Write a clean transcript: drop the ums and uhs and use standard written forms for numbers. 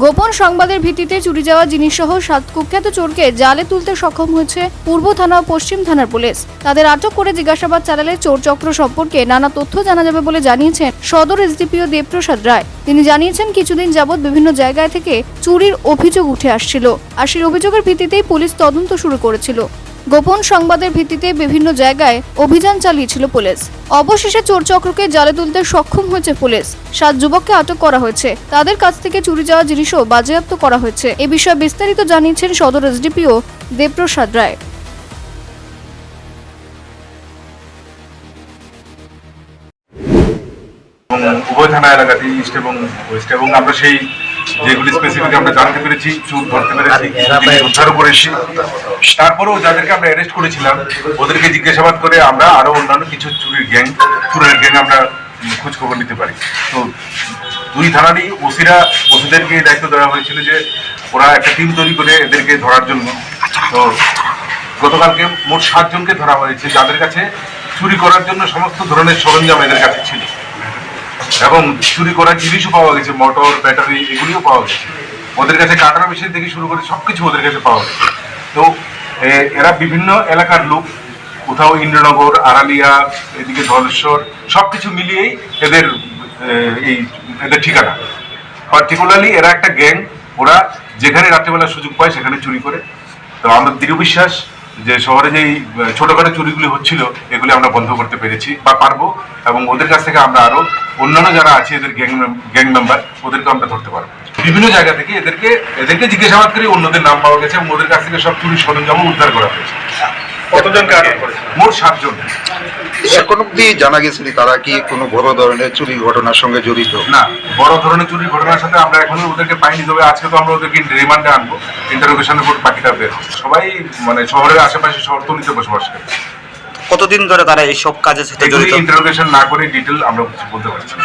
গোপন সংবাদের ভিত্তিতে চুরি যাওয়া জিনিসসহ 7 কুখ্যাত চোরকে জালে তুলতে সক্ষম হয়েছে পূর্ব থানা ও পশ্চিম থানার পুলিশ। তাদের আটক করে জিজ্ঞাসাবাদ চালালে চোর চক্র সম্পর্কে নানা তথ্য জানা যাবে বলে জানিয়েছেন সদর এসডিপিও দেবপ্রসাদ রায়। তিনি জানিয়েছেন, কিছুদিন যাবৎ বিভিন্ন জায়গায় থেকে চুরির অভিযোগ উঠে আসছিল, আর সেই অভিযোগের ভিত্তিতেই পুলিশ তদন্ত শুরু করেছিল। গোপন সংবাদের ভিত্তিতে বিভিন্ন জায়গায় অভিযান চালিয়েছিল পুলিশ। অবশেষে চোর চক্রকে জালে তুলতে সক্ষম হয়েছে পুলিশ। 7 যুবককে আটক করা হয়েছে। তাদের কাছ থেকে চুরি যাওয়া জিনিসও বাজেয়াপ্ত করা হয়েছে। এ বিষয়ে বিস্তারিত জানিয়েছেন সদর এসডিপিও দেবপ্রসাদ রায়। উভয় থানা এলাকাতে ইস্ট এবং ওয়েস্ট, এবং আমরা সেই যেগুলি স্পেসিফিক আমরা জানতে পেরেছি, চোর ধরতে পেরেছি, উদ্ধার করেছি। তারপরেও যাদেরকে আমরা অ্যারেস্ট করেছিলাম ওদেরকে জিজ্ঞাসাবাদ করে আমরা আরো অন্যান্য কিছু চুরের গ্যাং আমরা খোঁজ খবর নিতে পারি। তো দুই থানারই ওসিদেরকে দায়িত্ব দেওয়া হয়েছিল যে ওরা একটা টিম তৈরি করে এদেরকে ধরার জন্য। তো গতকালকে মোট 7 জনকে ধরা হয়েছে, যাদের কাছে চুরি করার জন্য সমস্ত ধরনের সরঞ্জাম এদের কাছে ছিল, এবং চুরি করার জিনিসও পাওয়া গেছে, মোটর, ব্যাটারি, এগুলিও পাওয়া গেছে। ওদের কাছে কাটার মেশিন থেকে শুরু করে সবকিছু ওদের কাছে পাওয়া গেছে। তো এরা বিভিন্ন এলাকার লোক, কোথাও ইন্দ্রনগর, আড়ালিয়া, এদিকে ধলেশ্বর, সবকিছু মিলিয়েই এদের ঠিকানা। পার্টিকুলারলি এরা একটা গ্যাং, ওরা যেখানে রাত্রিবেলা সুযোগ পায় সেখানে চুরি করে। তো আমরা দৃঢ় বিশ্বাস যে শহরে যেই ছোটখাটো চুরিগুলি হচ্ছিল এগুলি আমরা বন্ধ করতে পেরেছি বা পারবো, এবং ওদের কাছ থেকে আমরা আরো অন্যান্য যারা আছে এদের গ্যাং মেম্বার, ওদেরকে আমরা ধরতে পারবো। বিভিন্ন জায়গা থেকে এদেরকে জিজ্ঞাসাবাদ করে অন্যদের নাম পাওয়া গেছে, এবং ওদের কাছ থেকে সব চুরির সরঞ্জামও উদ্ধার করা হয়েছে। কতজনকে আটক করেছে? মোট 7 জন। এখন অব্দি জানা গেছে তারা কি কোনো বড় ধরনের চুরি ঘটনার সঙ্গে জড়িত? না, বড় ধরনের চুরির ঘটনার সাথে আমরা এখনো ওদেরকে পাইনি, তবে আজকে তো আমরা ওদেরকে রিমান্ডে আনবো, ইন্টারোগেশনের পর বাকিটা বের। সবাই মানে শহরের আশেপাশে শহরতলিতে বসবাস করে। কতদিন ধরে তারা এইসব কাজের সাথে জড়িত? ইন্টারোগেশন না করে ডিটেল আমরা কিছু বলতে পারছি না।